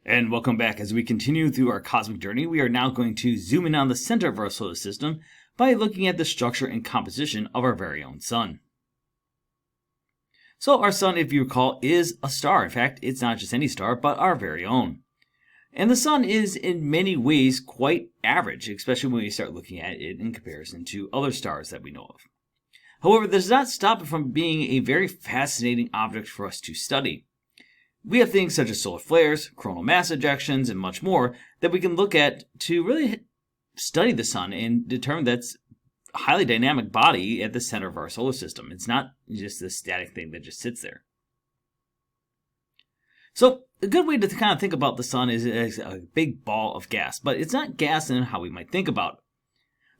And welcome back. As we continue through our cosmic journey, we are now going to zoom in on the center of our solar system by looking at the structure and composition of our very own sun. So our sun, if you recall, is a star. In fact, it's not just any star, but our very own. And the sun is in many ways quite average, especially when we start looking at it in comparison to other stars that we know of. However, this does not stop it from being a very fascinating object for us to study. We have things such as solar flares, coronal mass ejections, and much more that we can look at to really study the sun and determine that's a highly dynamic body at the center of our solar system. It's not just this static thing that just sits there. So a good way to kind of think about the sun is a big ball of gas, but it's not gas in how we might think about it.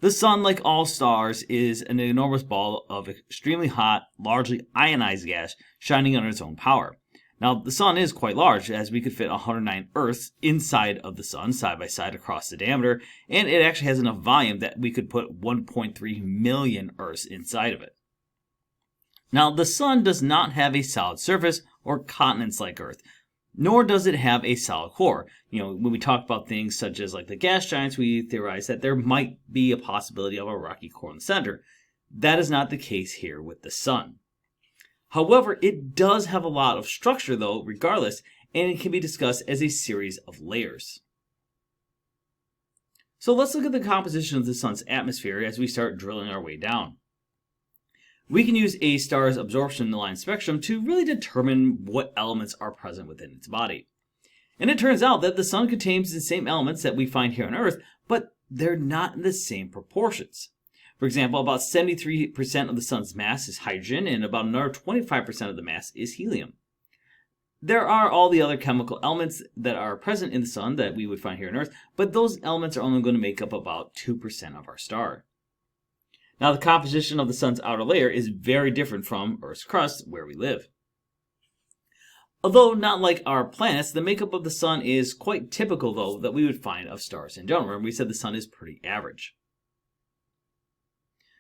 The sun, like all stars, is an enormous ball of extremely hot, largely ionized gas shining under its own power. Now, the sun is quite large, as we could fit 109 Earths inside of the sun, side by side across the diameter, and it actually has enough volume that we could put 1.3 million Earths inside of it. Now, the sun does not have a solid surface or continents like Earth, nor does it have a solid core. When we talk about things such as like the gas giants, we theorize that there might be a possibility of a rocky core in the center. That is not the case here with the sun. However, it does have a lot of structure, though, regardless, and it can be discussed as a series of layers. So let's look at the composition of the sun's atmosphere as we start drilling our way down. We can use a star's absorption line spectrum to really determine what elements are present within its body. And it turns out that the sun contains the same elements that we find here on Earth, but they're not in the same proportions. For example, about 73% of the sun's mass is hydrogen, and about another 25% of the mass is helium. There are all the other chemical elements that are present in the sun that we would find here on Earth, but those elements are only going to make up about 2% of our star. Now, the composition of the sun's outer layer is very different from Earth's crust, where we live. Although not like our planets, the makeup of the sun is quite typical, though, that we would find of stars in general. Remember, we said the sun is pretty average.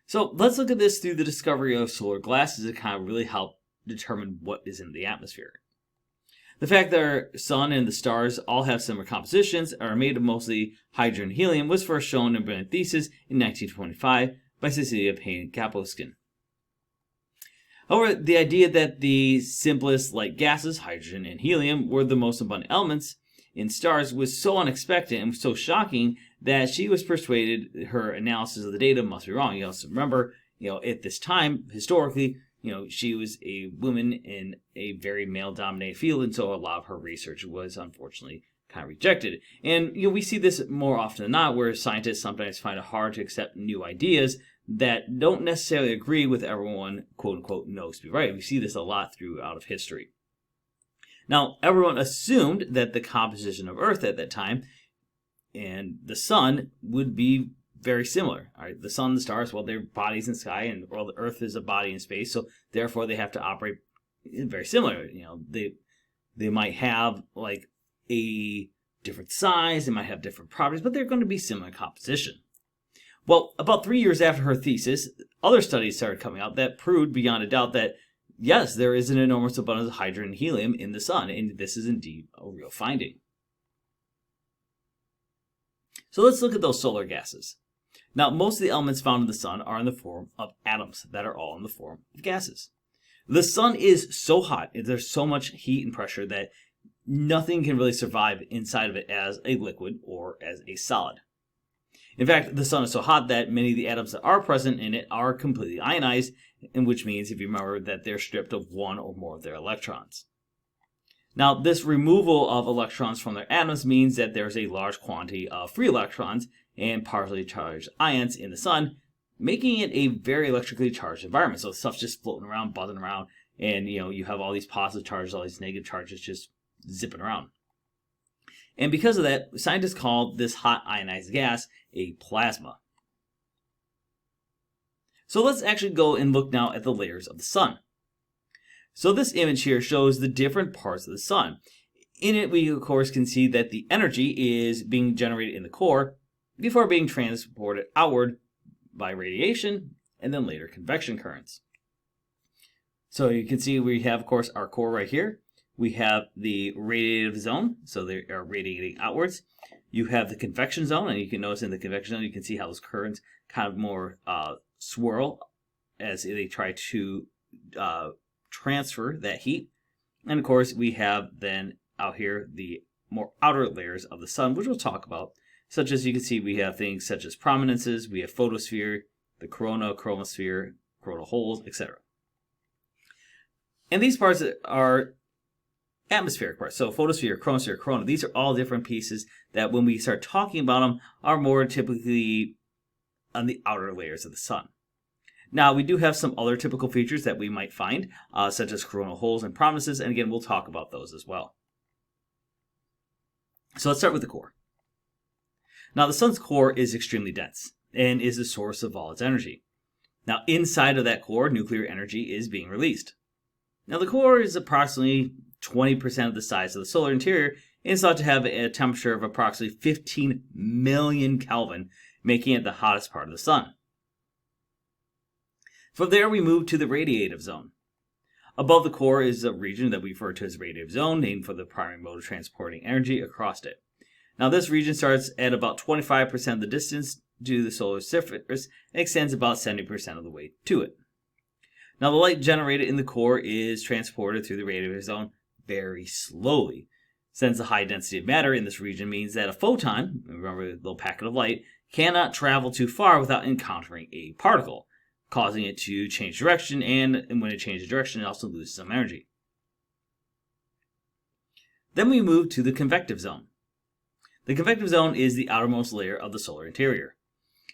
So let's look at this through the discovery of solar glasses to kind of really help determine what is in the atmosphere. The fact that our sun and the stars all have similar compositions, are made of mostly hydrogen and helium, was first shown in a brilliant thesis in 1925 by Cecilia Payne-Kapuskin. However, the idea that the simplest light gases, hydrogen and helium, were the most abundant elements in stars was so unexpected and so shocking that she was persuaded her analysis of the data must be wrong. You also remember, at this time, historically, she was a woman in a very male-dominated field, and so a lot of her research was unfortunately kind of rejected. And we see this more often than not, where scientists sometimes find it hard to accept new ideas that don't necessarily agree with everyone, quote-unquote, knows to be right. We see this a lot throughout history. Now, everyone assumed that the composition of Earth at that time and the sun would be very similar. All right, the sun and the stars, well, they're bodies in the sky, and well, the Earth is a body in space, so therefore they have to operate very similar. They might have like a different size, they might have different properties, but they're going to be similar composition. Well, about 3 years after her thesis, other studies started coming out that proved beyond a doubt that yes, there is an enormous abundance of hydrogen and helium in the sun, and this is indeed a real finding. So let's look at those solar gases. Now, most of the elements found in the sun are in the form of atoms that are all in the form of gases. The sun is so hot, there's so much heat and pressure that nothing can really survive inside of it as a liquid or as a solid. In fact, the sun is so hot that many of the atoms that are present in it are completely ionized, and which means, if you remember, that they're stripped of one or more of their electrons. Now, this removal of electrons from their atoms means that there's a large quantity of free electrons and partially charged ions in the sun, making it a very electrically charged environment. So stuff's just floating around, buzzing around, and you have all these positive charges, all these negative charges just zipping around. And because of that, scientists call this hot ionized gas a plasma. So let's actually go and look now at the layers of the sun. So this image here shows the different parts of the sun. In it, we of course can see that the energy is being generated in the core before being transported outward by radiation and then later convection currents. So you can see we have, of course, our core right here, We have the radiative zone, so they are radiating outwards. You have the convection zone, and you can notice in the convection zone, you can see how those currents kind of more swirl as they try to transfer that heat. And of course, we have then out here the more outer layers of the sun, which we'll talk about, such as you can see we have things such as prominences, we have photosphere, the corona, chromosphere, coronal holes, etc. And these parts are atmospheric parts. So photosphere, chromosphere, corona, these are all different pieces that when we start talking about them are more typically on the outer layers of the sun. Now, we do have some other typical features that we might find, such as coronal holes and prominences, and again, we'll talk about those as well. So let's start with the core. Now, the sun's core is extremely dense and is the source of all its energy. Now, inside of that core, nuclear energy is being released. Now, the core is approximately 20% of the size of the solar interior and is thought to have a temperature of approximately 15 million Kelvin, making it the hottest part of the sun. From there, we move to the radiative zone. Above the core is a region that we refer to as radiative zone, named for the primary mode of transporting energy across it. Now, this region starts at about 25% of the distance to the solar surface and extends about 70% of the way to it. Now, the light generated in the core is transported through the radiative zone very slowly. Since the high density of matter in this region means that a photon, remember the little packet of light, cannot travel too far without encountering a particle, causing it to change direction, and when it changes direction, it also loses some energy. Then we move to the convective zone. The convective zone is the outermost layer of the solar interior.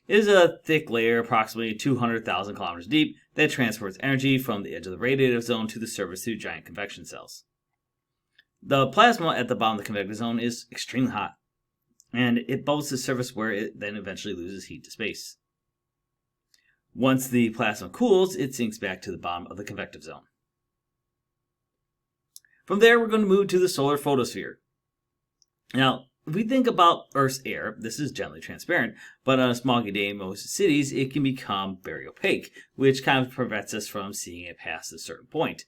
It is a thick layer, approximately 200,000 kilometers deep, that transports energy from the edge of the radiative zone to the surface through giant convection cells. The plasma at the bottom of the convective zone is extremely hot, and it bubbles to the surface where it then eventually loses heat to space. Once the plasma cools, it sinks back to the bottom of the convective zone. From there, we're going to move to the solar photosphere. Now, if we think about Earth's air, this is generally transparent, but on a smoggy day in most cities, it can become very opaque, which kind of prevents us from seeing it past a certain point.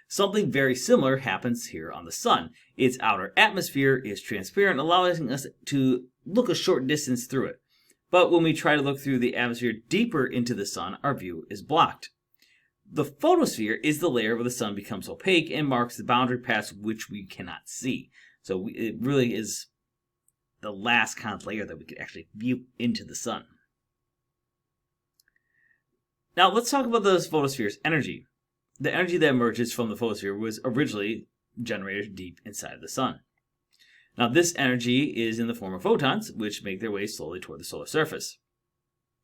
Something very similar happens here on the sun. Its outer atmosphere is transparent, allowing us to look a short distance through it. But when we try to look through the atmosphere deeper into the sun, our view is blocked. The photosphere is the layer where the sun becomes opaque and marks the boundary past which we cannot see. So it really is the last kind of layer that we could actually view into the sun. Now let's talk about the photosphere's energy. The energy that emerges from the photosphere was originally generated deep inside the sun. Now this energy is in the form of photons, which make their way slowly toward the solar surface.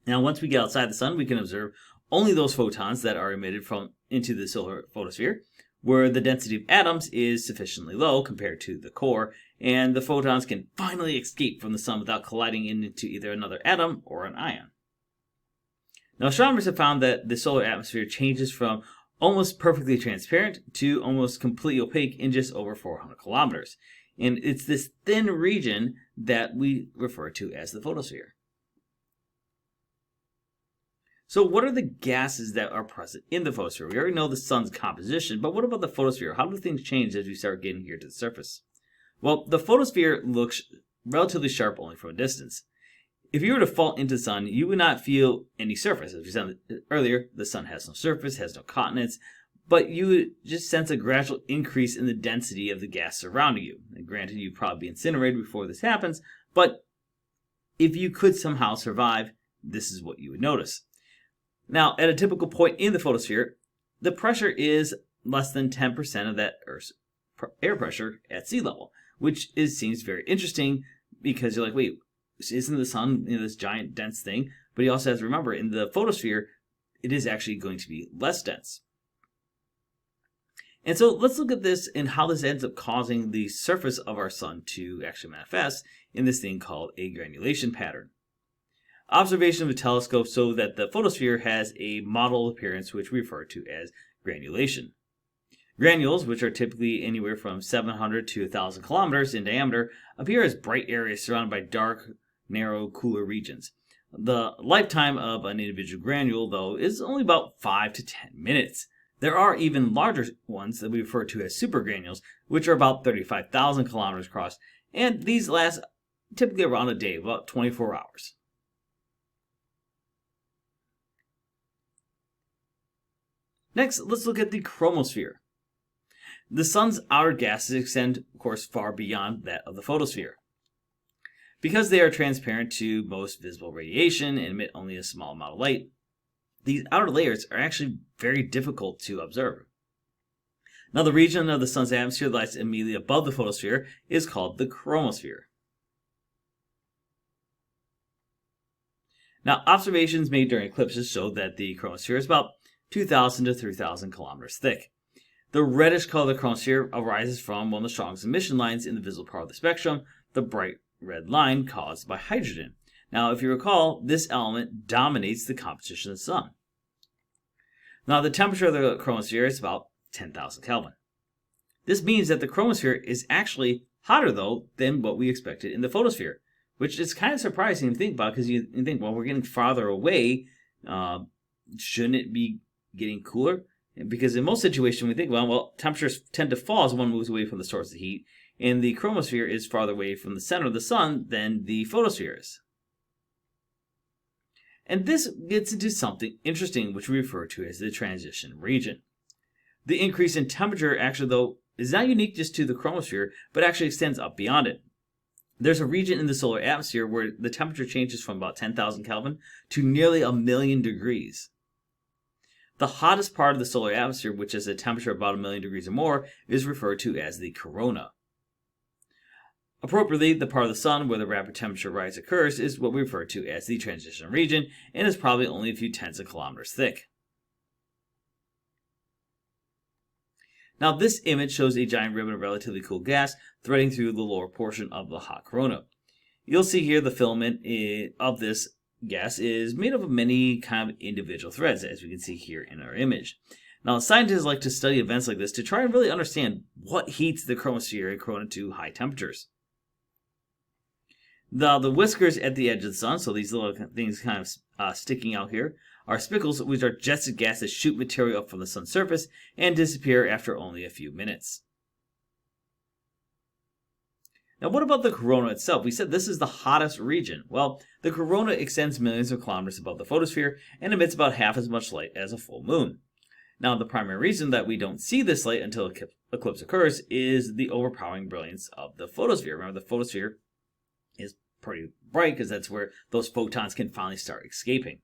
Now once we get outside the sun, we can observe only those photons that are emitted into the solar photosphere, where the density of atoms is sufficiently low compared to the core, and the photons can finally escape from the sun without colliding into either another atom or an ion. Now astronomers have found that the solar atmosphere changes from almost perfectly transparent to almost completely opaque in just over 400 kilometers. And it's this thin region that we refer to as the photosphere. So what are the gases that are present in the photosphere? We already know the sun's composition, but what about the photosphere? How do things change as we start getting here to the surface? Well, the photosphere looks relatively sharp only from a distance. If you were to fall into the sun, you would not feel any surface. As we said earlier, the sun has no surface, has no continents, but you would just sense a gradual increase in the density of the gas surrounding you. And granted, you'd probably be incinerated before this happens, but if you could somehow survive, this is what you would notice. Now, at a typical point in the photosphere, the pressure is less than 10% of that Earth's air pressure at sea level, which seems very interesting because you're like, wait, isn't the sun this giant dense thing? But you also have to remember, in the photosphere, it is actually going to be less dense. And so let's look at this and how this ends up causing the surface of our sun to actually manifest in this thing called a granulation pattern. Observation of a telescope show that the photosphere has a mottled appearance, which we refer to as granulation. Granules, which are typically anywhere from 700 to 1,000 kilometers in diameter, appear as bright areas surrounded by dark, narrow, cooler regions. The lifetime of an individual granule, though, is only about 5 to 10 minutes. There are even larger ones that we refer to as supergranules, which are about 35,000 kilometers across, and these last typically around a day, about 24 hours. Next, let's look at the chromosphere. The sun's outer gases extend, of course, far beyond that of the photosphere. Because they are transparent to most visible radiation and emit only a small amount of light, these outer layers are actually very difficult to observe. Now, the region of the sun's atmosphere that lies immediately above the photosphere is called the chromosphere. Now, observations made during eclipses show that the chromosphere is about 2,000 to 3,000 kilometers thick. The reddish color of the chromosphere arises from one of the strongest emission lines in the visible part of the spectrum, the bright red line caused by hydrogen. Now, if you recall, this element dominates the composition of the sun. Now, the temperature of the chromosphere is about 10,000 Kelvin. This means that the chromosphere is actually hotter, though, than what we expected in the photosphere, which is kind of surprising to think about because you think, well, we're getting farther away. Shouldn't it be getting cooler? Because in most situations, we think, well, temperatures tend to fall as one moves away from the source of heat, and the chromosphere is farther away from the center of the sun than the photosphere is. And this gets into something interesting, which we refer to as the transition region. The increase in temperature, actually, though, is not unique just to the chromosphere, but actually extends up beyond it. There's a region in the solar atmosphere where the temperature changes from about 10,000 Kelvin to nearly 1,000,000 degrees. The hottest part of the solar atmosphere, which has a temperature of about 1,000,000 degrees or more, is referred to as the corona. Appropriately, the part of the sun where the rapid temperature rise occurs is what we refer to as the transition region, and is probably only a few tens of kilometers thick. Now, this image shows a giant ribbon of relatively cool gas threading through the lower portion of the hot corona. You'll see here the filament of this gas is made up of many kind of individual threads, as we can see here in our image. Now, scientists like to study events like this to try and really understand what heats the chromosphere and corona to high temperatures. The whiskers at the edge of the sun, so these little things kind of sticking out here, are spicules, which are jets of gas that shoot material up from the sun's surface and disappear after only a few minutes. Now, what about the corona itself? We said this is the hottest region. Well, the corona extends millions of kilometers above the photosphere and emits about half as much light as a full moon. Now, the primary reason that we don't see this light until eclipse occurs is the overpowering brilliance of the photosphere. Remember, the photosphere is pretty bright because that's where those photons can finally start escaping.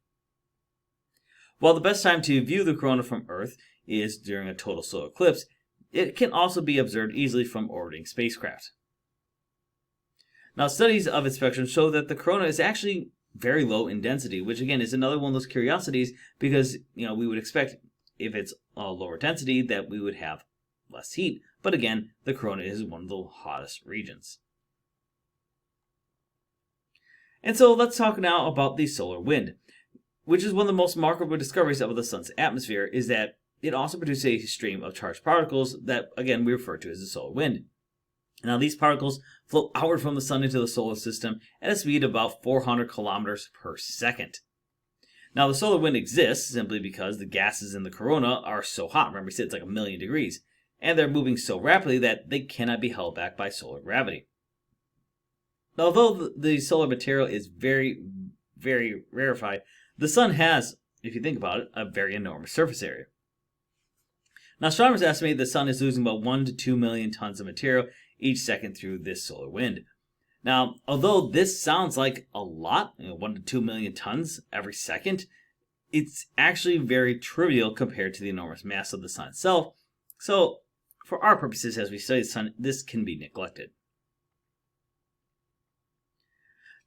While the best time to view the corona from Earth is during a total solar eclipse, it can also be observed easily from orbiting spacecraft. Now, studies of its spectrum show that the corona is actually very low in density, which again is another one of those curiosities because we would expect if it's a lower density that we would have less heat. But again, the corona is one of the hottest regions. And so let's talk now about the solar wind, which is one of the most remarkable discoveries of the sun's atmosphere, is that it also produces a stream of charged particles that, again, we refer to as the solar wind. Now, these particles flow outward from the sun into the solar system at a speed of about 400 kilometers per second. Now, the solar wind exists simply because the gases in the corona are so hot. Remember, we said it's like 1,000,000 degrees. And they're moving so rapidly that they cannot be held back by solar gravity. Now, although the solar material is very, very rarefied, the sun has, if you think about it, a very enormous surface area. Now, astronomers estimate the sun is losing about 1 to 2 million tons of material each second through this solar wind. Now, although this sounds like a lot, 1 to 2 million tons every second, it's actually very trivial compared to the enormous mass of the sun itself. So, for our purposes, as we study the sun, this can be neglected.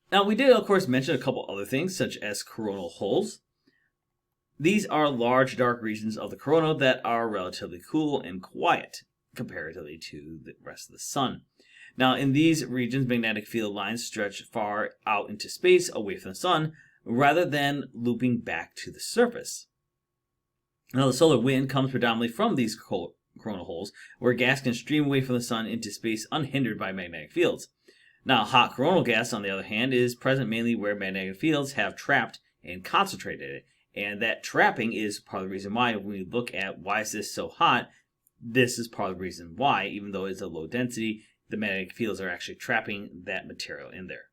Now, we did, of course, mention a couple other things, such as coronal holes. These are large, dark regions of the corona that are relatively cool and quiet comparatively to the rest of the sun. Now, in these regions, magnetic field lines stretch far out into space away from the sun, rather than looping back to the surface. Now, the solar wind comes predominantly from these coronal holes, where gas can stream away from the sun into space unhindered by magnetic fields. Now, hot coronal gas, on the other hand, is present mainly where magnetic fields have trapped and concentrated it, And that trapping is part of the reason why, when we look at why is this so hot, this is part of the reason why, even though it's a low density, the magnetic fields are actually trapping that material in there.